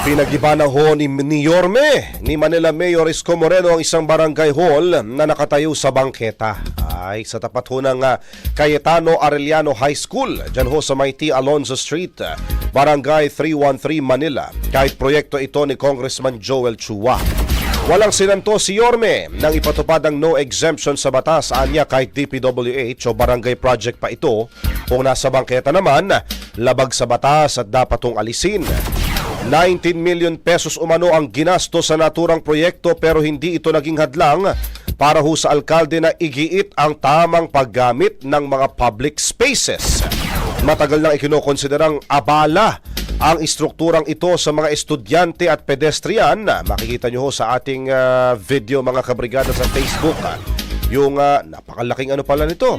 Pinagiba na ho ni Yorme ni Manila Mayor Isko Moreno ang isang barangay hall na nakatayo sa bangketa. Ay sa tapat ho ng Cayetano Arellano High School, dyan ho sa may T. Alonzo Street, Barangay 313 Manila. Kahit proyekto ito ni Congressman Joel Chua. Walang sinanto si Yorme nang ipatupad ang no exemption sa batas. Anya kahit DPWH o barangay project pa ito, kung nasa bangketa naman, labag sa batas at dapat itong alisin. 19 million pesos umano ang ginasto sa naturang proyekto pero hindi ito naging hadlang para ho sa alkalde na igiit ang tamang paggamit ng mga public spaces. Matagal nang ikinokonsiderang abala ang istrukturang ito sa mga estudyante at pedestrian. Makikita nyo ho sa ating video mga kabrigada sa Facebook. Yung napakalaking ano pala nito.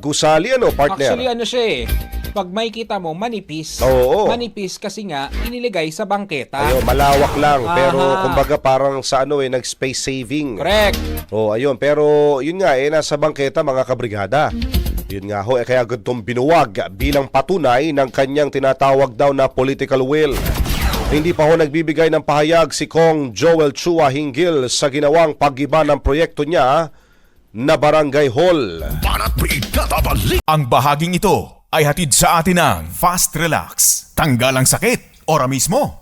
Gusali partner. Actually siya pag may kita mo, manipis. Oo. Manipis kasi nga, iniligay sa bangketa. Ayun, malawak lang. Pero kumbaga parang sa nag-space saving. Correct. Ayun. Pero yun nga, nasa bangketa mga kabrigada. Yun nga ho, kaya gantong binuwag bilang patunay ng kanyang tinatawag daw na political will. Hindi pa ho nagbibigay ng pahayag si Kong Joel Chua hinggil sa ginawang pag-iba ng proyekto niya na barangay hall. Ang bahaging ito ay hatid sa atin ng Fast Relax. Tanggal ang sakit, ora mismo.